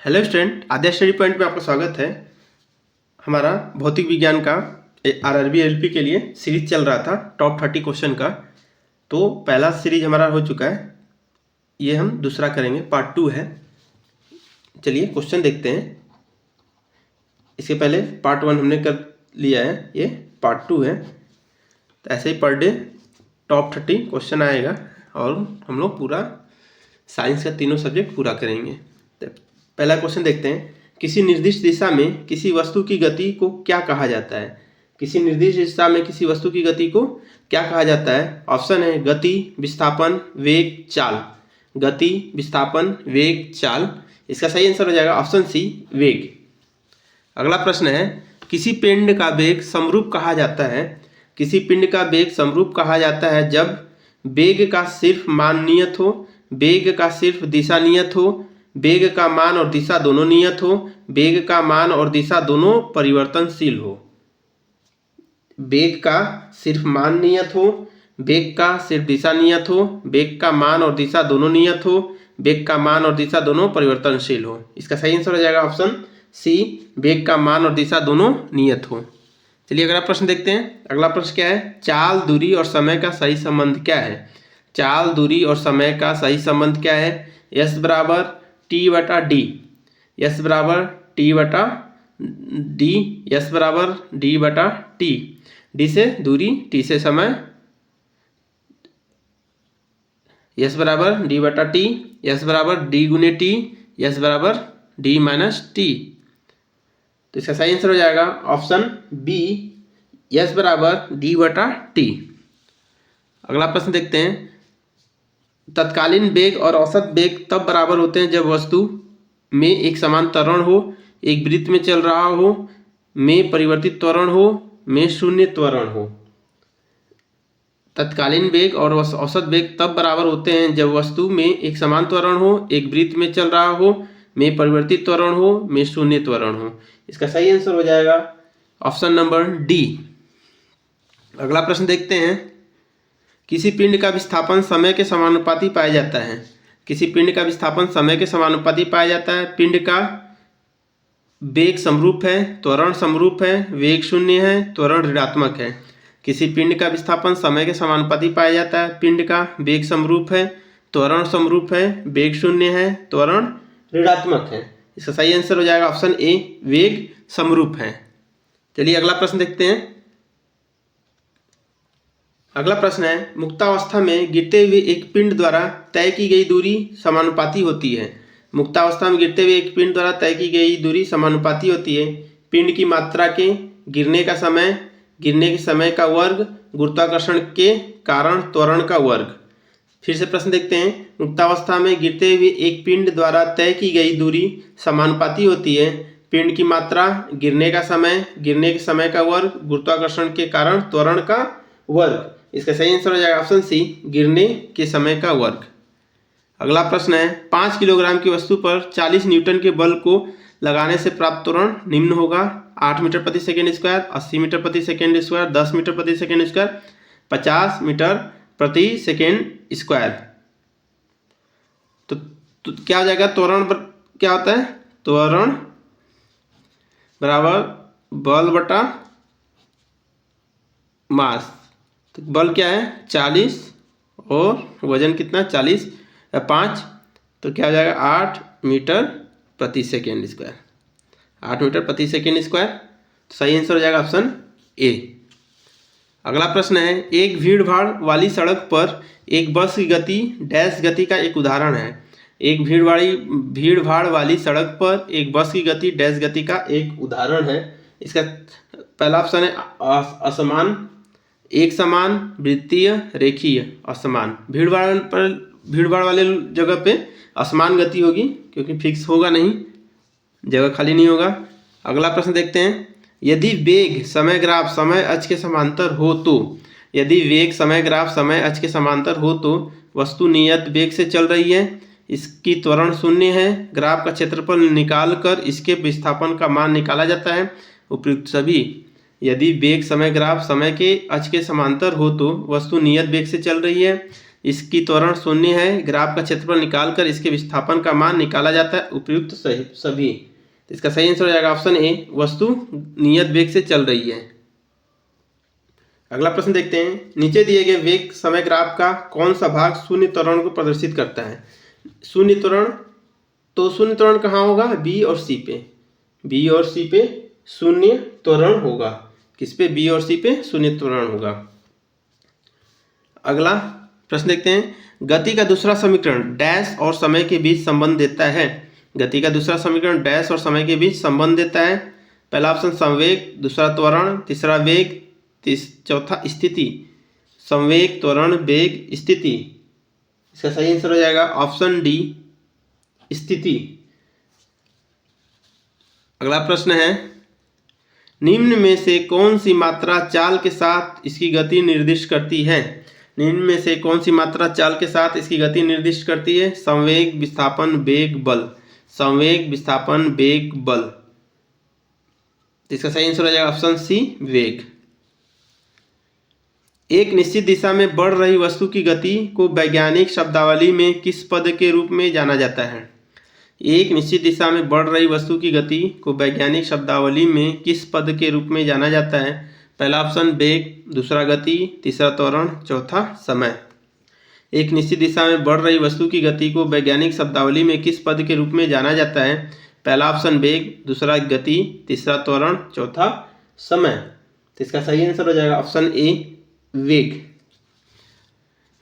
Hello student, आद्या study point में आपका स्वागत है। हमारा भौतिक विज्ञान का आरआरबी एलपी के लिए सीरीज चल रहा था टॉप 30 क्वेश्चन का। तो पहला सीरीज हमारा हो चुका है, ये हम दूसरा करेंगे, पार्ट 2 है। चलिए क्वेश्चन देखते हैं। इसके पहले पार्ट 1 हमने कर लिया है, ये पार्ट 2 है। तो ऐसे ही पर डे टॉप 30 क्वेश्चन आएगा और हम लोग पूरा साइंस का तीनों सब्जेक्ट पूरा करेंगे। पहला क्वेश्चन देखते हैं। किसी निर्दिष्ट दिशा में किसी वस्तु की गति को क्या कहा जाता है? किसी निर्दिष्ट दिशा में किसी वस्तु की गति को क्या कहा जाता है? ऑप्शन है गति, विस्थापन, वेग, चाल। गति, विस्थापन, वेग, चाल। इसका सही आंसर हो जाएगा ऑप्शन सी, वेग। अगला प्रश्न है, किसी पिंड का वेग समरूप कहा जाता है। किसी पिंड का वेग समरूप कहा जाता है जब वेग का सिर्फ मान नियत हो, वेग का सिर्फ दिशा नियत हो, वेग का मान और दिशा दोनों नियत हो, वेग का मान और दिशा दोनों परिवर्तनशील हो। वेग का सिर्फ मान नियत हो, वेग का सिर्फ दिशा नियत हो, वेग का मान और दिशा दोनों नियत हो, वेग का मान और दिशा दोनों परिवर्तनशील हो। इसका सही आंसर हो जाएगा ऑप्शन सी, वेग का मान और दिशा दोनों नियत हो। चलिए अगला प्रश्न देखते हैं। अगला प्रश्न क्या है? चाल, दूरी और समय का सही संबंध क्या है? चाल, दूरी और समय का सही संबंध क्या है? एस बराबर टी बटा डी, एस बराबर टी बटा डी, एस बराबर डी बटा टी। डी से दूरी, टी से समय, एस बराबर डी बटा टी, एस बराबर डी गुने टी, एस बराबर डी माइनस टी। तो इसका सही आंसर हो जाएगा ऑप्शन बी, एस बराबर डी बटा टी। अगला प्रश्न देखते हैं। तत्कालीन वेग और औसत वेग तब बराबर होते हैं जब वस्तु में एक समान त्वरण हो, एक वृत्त में चल रहा हो, में परिवर्तित त्वरण हो, में शून्य त्वरण हो। तत्कालीन वेग और औसत वेग तब बराबर होते हैं जब वस्तु में एक समान त्वरण हो, एक वृत्त में चल रहा हो, में परिवर्तित त्वरण हो, में शून्य त्वरण हो। इसका सही आंसर हो जाएगा ऑप्शन नंबर डी। अगला प्रश्न देखते हैं। किसी पिंड का विस्थापन समय के समानुपाती पाया जाता है। किसी पिंड का विस्थापन समय के समानुपाती पाया जाता है। पिंड का वेग समरूप है, त्वरण समरूप है, वेग शून्य है, त्वरण ऋणात्मक है। किसी पिंड का विस्थापन समय के समानुपाती पाया जाता है। पिंड का वेग समरूप है, त्वरण समरूप है, वेग शून्य है, त्वरण ऋणात्मक है। इसका सही आंसर हो जाएगा ऑप्शन ए, वेग समरूप है। चलिए अगला प्रश्न देखते हैं। अगला प्रश्न है, मुक्तावस्था में गिरते हुए एक पिंड द्वारा तय की गई दूरी समानुपाती होती है। मुक्तावस्था में गिरते हुए एक पिंड द्वारा तय की गई दूरी समानुपाती होती है। पिंड की मात्रा के, गिरने के समय का वर्ग, गुरुत्वाकर्षण के कारण त्वरण का वर्ग। फिर से प्रश्न देखते हैं। मुक्तावस्था में गिरते हुए एक पिंड द्वारा तय की गई दूरी समानुपाती होती है। पिंड की मात्रा, गिरने के समय का वर्ग, गुरुत्वाकर्षण के कारण त्वरण का वर्ग। इसका सही आंसर हो जाएगा ऑप्शन सी, गिरने के समय का वर्ग। अगला प्रश्न है, 5 किलोग्राम की वस्तु पर 40 न्यूटन के बल को लगाने से प्राप्त त्वरण निम्न होगा। 8 मीटर प्रति सेकेंड स्क्वायर, 80 मीटर प्रति सेकेंड स्क्वायर, 10 मीटर प्रति सेकेंड स्क्वायर, 50 मीटर प्रति सेकेंड स्क्वायर। तो क्या हो जाएगा? त्वरण क्या होता है? त्वरण बराबर बल बटा मास। तो बल क्या है? 40 और वजन कितना? 40 या 5, तो क्या हो जाएगा? 8 मीटर प्रति सेकेंड स्क्वायर। 8 मीटर प्रति सेकेंड स्क्वायर। तो सही आंसर हो जाएगा ऑप्शन ए। अगला प्रश्न है, एक भीड़ भाड़ वाली सड़क पर एक बस की गति डैश गति का एक उदाहरण है। एक भीड़ भाड़ वाली सड़क पर एक बस की गति डैश गति का एक उदाहरण है। इसका पहला ऑप्शन है असमान, एक समान, वृत्तीय, रेखीय, असमान। भीड़ भाड़ वाले जगह पे असमान गति होगी क्योंकि फिक्स होगा नहीं, जगह खाली नहीं होगा। अगला प्रश्न देखते हैं। यदि वेग समय ग्राफ समय अक्ष के समांतर हो तो, यदि वेग समय ग्राफ समय अक्ष के समांतर हो तो वस्तु नियत वेग से चल रही है, इसकी त्वरण शून्य है, ग्राफ का क्षेत्रफल निकाल कर इसके विस्थापन का मान निकाला जाता है। उपयुक्त सभी। यदि वेग समय ग्राफ समय के अक्ष के समांतर हो तो वस्तु नियत वेग से चल रही है, इसकी त्वरण शून्य है। ग्राफ का क्षेत्रफल निकालकर इसके विस्थापन का मान निकाला जाता है। उपयुक्त सभी। तो इसका सही आंसर हो जाएगा ऑप्शन ए, वस्तु नियत वेग से चल रही है। अगला प्रश्न देखते हैं, नीचे दिए गए वेग समय ग्राफ का कौन सा भाग शून्य त्वरण को प्रदर्शित करता है। शून्य त्वरण, तो शून्य त्वरण कहाँ होगा, बी और सी पे। बी और सी पे शून्य त्वरण होगा। किस पे, बी और सी पे शून्य त्वरण होगा। अगला प्रश्न देखते हैं, गति का दूसरा समीकरण डैश और समय के बीच संबंध देता है। गति का दूसरा समीकरण डैश और समय के बीच संबंध देता है। पहला ऑप्शन संवेग, दूसरा त्वरण, तीसरा वेग, चौथा स्थिति। संवेग, त्वरण, वेग, स्थिति। इसका सही आंसर हो जाएगा ऑप्शन डी, स्थिति। अगला प्रश्न है, निम्न में से कौन सी मात्रा चाल के साथ इसकी गति निर्दिष्ट करती है। निम्न में से कौन सी मात्रा चाल के साथ इसकी गति निर्दिष्ट करती है। संवेग, विस्थापन, वेग, बल। संवेग, विस्थापन, वेग, बल। इसका सही आंसर हो जाएगा ऑप्शन सी, वेग। एक निश्चित दिशा में बढ़ रही वस्तु की गति को वैज्ञानिक शब्दावली में किस पद के रूप में जाना जाता है। एक निश्चित दिशा में बढ़ रही वस्तु की गति को वैज्ञानिक शब्दावली में किस पद के रूप में जाना जाता है। पहला ऑप्शन वेग, दूसरा गति, तीसरा त्वरण, चौथा समय। एक निश्चित दिशा में बढ़ रही वस्तु की गति को वैज्ञानिक शब्दावली में किस पद के रूप में जाना जाता है। पहला ऑप्शन वेग, दूसरा गति, तीसरा त्वरण, चौथा समय। तो इसका सही आंसर हो जाएगा ऑप्शन ए, वेग।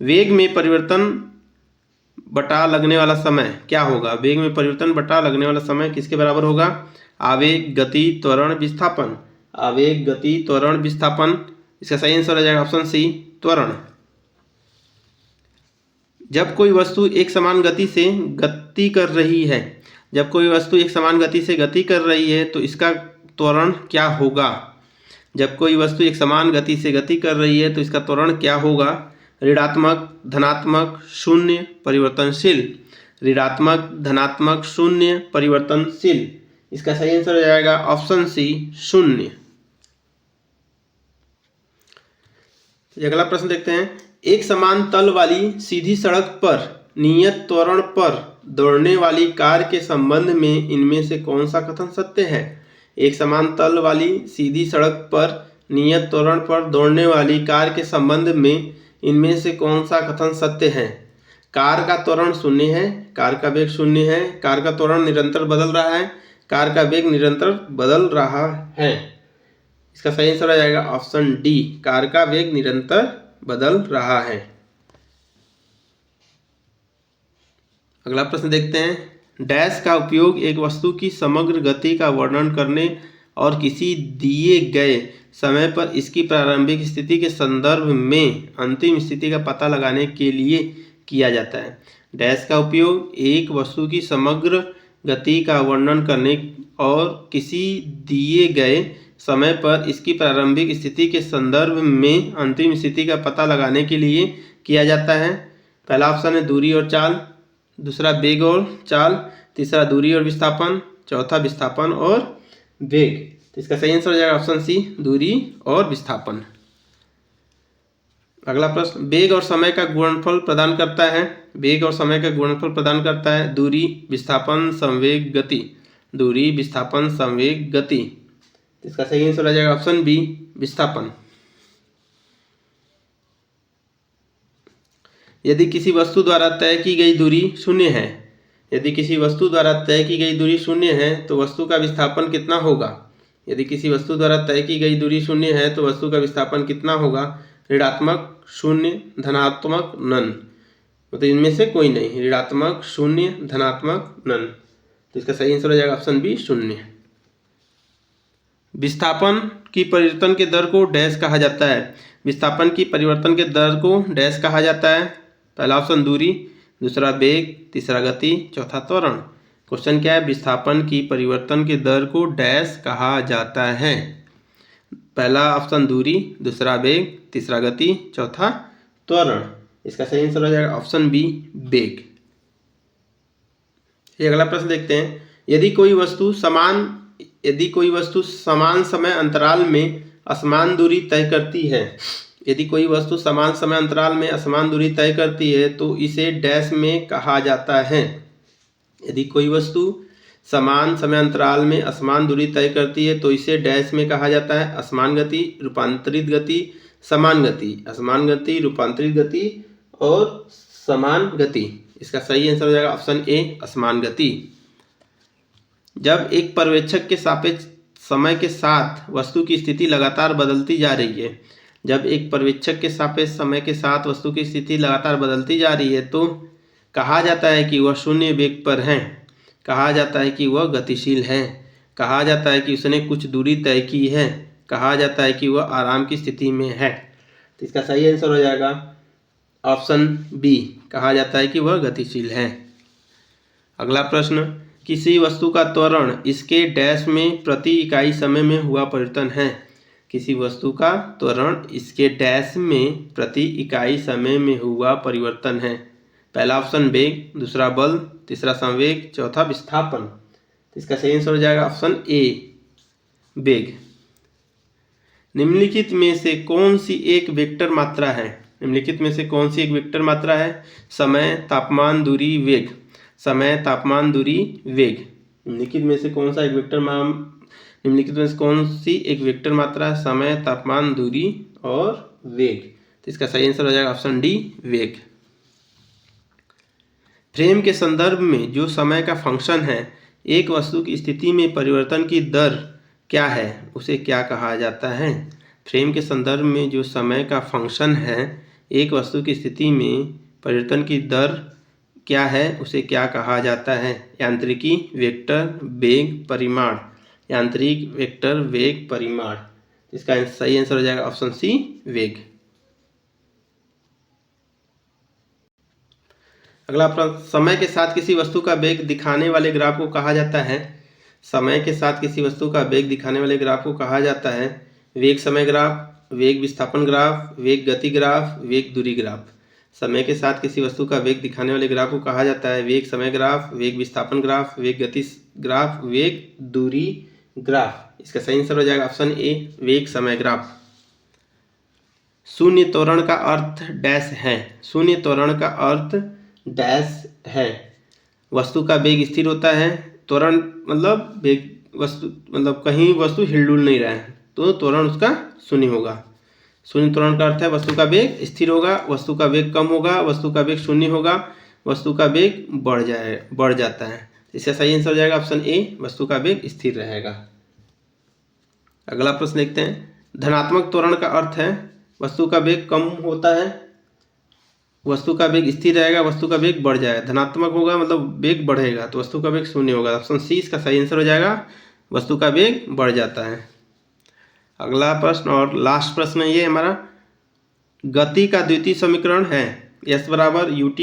वेग में परिवर्तन बटा लगने वाला समय क्या होगा। वेग में परिवर्तन बटा लगने वाला समय किसके बराबर होगा। आवेग, गति, त्वरण, विस्थापन। आवेग, गति, त्वरण, विस्थापन। इसका सही आंसर हो जाएगा ऑप्शन सी, त्वरण। जब कोई वस्तु एक समान गति से गति कर रही है, जब कोई वस्तु एक समान गति से गति कर रही है तो इसका त्वरण क्या होगा। जब कोई वस्तु एक समान गति से गति कर रही है तो इसका त्वरण क्या होगा। ऋणात्मक, धनात्मक, शून्य, परिवर्तनशील। ऋणात्मक, धनात्मक, शून्य, परिवर्तनशील। इसका सही आंसर हो जाएगा ऑप्शन सी, शून्य। अगला प्रश्न देखते हैं, एक समान तल वाली सीधी सड़क पर नियत त्वरण पर दौड़ने वाली कार के संबंध में इनमें से कौन सा कथन सत्य है। एक समान तल वाली सीधी सड़क पर नियत त्वरण पर दौड़ने वाली कार के संबंध में इनमें से कौन सा कथन सत्य है। कार का त्वरण शून्य है, कार का वेग शून्य है, कार का त्वरण निरंतर बदल रहा है, कार का वेग निरंतर बदल रहा है। इसका सही आंसर हो जाएगा ऑप्शन डी, कार का वेग निरंतर बदल रहा है। अगला प्रश्न देखते हैं, डैश का उपयोग एक वस्तु की समग्र गति का वर्णन करने और किसी दिए गए समय पर इसकी प्रारंभिक स्थिति के संदर्भ में अंतिम स्थिति का पता लगाने के लिए किया जाता है। डैश का उपयोग एक वस्तु की समग्र गति का वर्णन करने और किसी दिए गए समय पर इसकी प्रारंभिक स्थिति के संदर्भ में अंतिम स्थिति का पता लगाने के लिए किया जाता है। पहला ऑप्शन है दूरी और चाल, दूसरा वेग और चाल, तीसरा दूरी और विस्थापन, चौथा विस्थापन और वेग। तो इसका सही आंसर हो जाएगा ऑप्शन सी, दूरी और विस्थापन। अगला प्रश्न, वेग और समय का गुणनफल प्रदान करता है। वेग और समय का गुणनफल प्रदान करता है दूरी, विस्थापन, संवेग, गति। दूरी, विस्थापन, संवेग, गति। इसका सही आंसर हो जाएगा ऑप्शन बी, विस्थापन। यदि किसी वस्तु द्वारा तय की गई दूरी शून्य है, यदि किसी वस्तु द्वारा तय की गई दूरी शून्य है तो वस्तु का विस्थापन कितना होगा। यदि किसी वस्तु द्वारा तय की गई दूरी शून्य है तो वस्तु का विस्थापन कितना होगा। ऋणात्मक, शून्य, धनात्मक, नन। मतलब इनमें से कोई नहीं, ऋणात्मक, शून्य, धनात्मक, नन। तो इसका सही आंसर हो जाएगा ऑप्शन बी, शून्य। विस्थापन की परिवर्तन के दर को डैश कहा जाता है। विस्थापन की परिवर्तन के दर को डैश कहा जाता है। पहला ऑप्शन दूरी, दूसरा वेग, तीसरा गति, चौथा त्वरण। क्वेश्चन क्या है, विस्थापन की परिवर्तन के दर को डैश कहा जाता है। पहला ऑप्शन दूरी, दूसरा वेग, तीसरा गति, चौथा त्वरण। इसका सही आंसर हो जाएगा ऑप्शन बी, वेग। ये अगला प्रश्न देखते हैं, यदि कोई वस्तु समान समय अंतराल में असमान दूरी तय करती है, यदि कोई वस्तु समान समय अंतराल में असमान दूरी तय करती है तो इसे डैश में कहा जाता है। यदि कोई वस्तु समान समय अंतराल में असमान दूरी तय करती है तो इसे डैश में कहा जाता है। असमान गति, रूपांतरित गति, समान गति, असमान गति, रूपांतरित गति और समान गति। इसका सही आंसर हो जाएगा ऑप्शन ए, असमान गति। जब एक पर्यवेक्षक के सापेक्ष समय के साथ वस्तु की स्थिति लगातार बदलती जा रही है, जब एक पर्यवेक्षक के सापेक्ष समय के साथ वस्तु की स्थिति लगातार बदलती जा रही है तो कहा जाता है कि वह शून्य वेग पर है, कहा जाता है कि वह गतिशील है, कहा जाता है कि उसने कुछ दूरी तय की है, कहा जाता है कि वह आराम की स्थिति में है। तो इसका सही आंसर हो जाएगा ऑप्शन बी, कहा जाता है कि वह गतिशील है। अगला प्रश्न, किसी वस्तु का त्वरण इसके डैश में प्रति इकाई समय में हुआ परिवर्तन है। किसी वस्तु का त्वरण इसके डैश में प्रति इकाई समय में हुआ परिवर्तन है। पहला ऑप्शन वेग, दूसरा बल, तीसरा संवेग, चौथा विस्थापन। इसका सही आंसर हो जाएगा ऑप्शन ए, वेग। निम्नलिखित में से कौन सी एक वेक्टर मात्रा है? निम्नलिखित में से कौन सी एक वेक्टर मात्रा है? समय, तापमान, दूरी, वेग। समय, तापमान, दूरी, वेग। निम्नलिखित में से कौन सा एक वेक्टर निम्नलिखित में से कौन सी एक वेक्टर मात्रा है? समय, तापमान, दूरी और वेग। तो इसका सही आंसर हो जाएगा ऑप्शन डी, वेग। फ्रेम के संदर्भ में जो समय का फंक्शन है, एक वस्तु की स्थिति में परिवर्तन की दर क्या है, उसे क्या कहा जाता है? फ्रेम के संदर्भ में जो समय का फंक्शन है, एक वस्तु की स्थिति में परिवर्तन की दर क्या है, उसे क्या कहा जाता है? यांत्रिकी, वेक्टर, वेग, परिमाण। यांत्रिक, वेक्टर, वेग, परिमाण। इसका सही आंसर हो जाएगा ऑप्शन सी, वेग। अगला प्रश्न, समय के साथ किसी वस्तु का वेग दिखाने वाले ग्राफ को कहा जाता है। समय के साथ किसी वस्तु का वेग दिखाने वाले ग्राफ को कहा जाता है वेग समय ग्राफ, वेग विस्थापन ग्राफ, वेग गति ग्राफ, वेग दूरी ग्राफ। समय के साथ किसी वस्तु का वेग दिखाने वाले ग्राफ को कहा जाता है वेग समय ग्राफ, वेग विस्थापन ग्राफ, वेग गति ग्राफ, वेग दूरी ग्राफ। इसका सही आंसर हो जाएगा ऑप्शन ए, वेग समय ग्राफ। शून्य त्वरण का अर्थ डैश है। शून्य त्वरण का अर्थ डैश है। वस्तु का वेग स्थिर होता है। त्वरण मतलब वेग, वस्तु मतलब कहीं वस्तु हिलडुल नहीं रहा है तो त्वरण उसका शून्य होगा। शून्य त्वरण का अर्थ है वस्तु का वेग स्थिर होगा, वस्तु का वेग कम होगा, वस्तु का वेग शून्य होगा, वस्तु का वेग बढ़ जाता है। इसका सही आंसर हो जाएगा ऑप्शन ए, वस्तु का वेग स्थिर रहेगा। अगला प्रश्न देखते हैं। धनात्मक त्वरण का अर्थ है वस्तु का वेग कम होता है, वस्तु का वेग स्थिर रहेगा, वस्तु का वेग बढ़ जाएगा। धनात्मक होगा मतलब वेग बढ़ेगा तो वस्तु का वेग शून्य होगा। ऑप्शन सी इसका सही आंसर हो जाएगा, वस्तु का वेग बढ़ जाता है। अगला प्रश्न और लास्ट प्रश्न ये हमारा, गति का द्वितीय समीकरण है S बराबर ut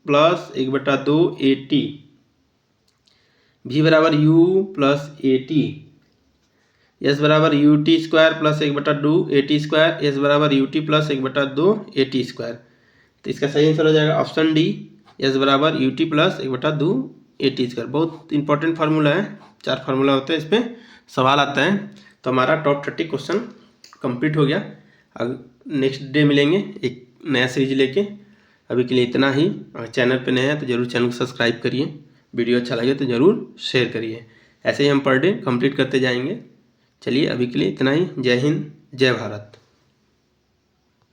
प्लस 1/2 AT, v बराबर u प्लस AT, S बराबर ut square plus 1/2 AT square, S बराबर ut प्लस 1/2 AT स्क्वायर। तो इसका सही आंसर हो जाएगा ऑप्शन डी, S बराबर ut प्लस 1/2 AT स्क्वायर। बहुत इंपॉर्टेंट फार्मूला है, 4 फार्मूला होते हैं, इस पर सवाल आता है। तो हमारा टॉप 30 क्वेश्चन कंप्लीट हो गया। अब नेक्स्ट डे मिलेंगे एक नया सीरीज लेके। अभी के लिए इतना ही। अगर चैनल पे नए हैं तो ज़रूर चैनल को सब्सक्राइब करिए, वीडियो अच्छा लगे तो ज़रूर शेयर करिए। ऐसे ही हम पर डे कंप्लीट करते जाएंगे। चलिए अभी के लिए इतना ही। जय हिंद, जय भारत।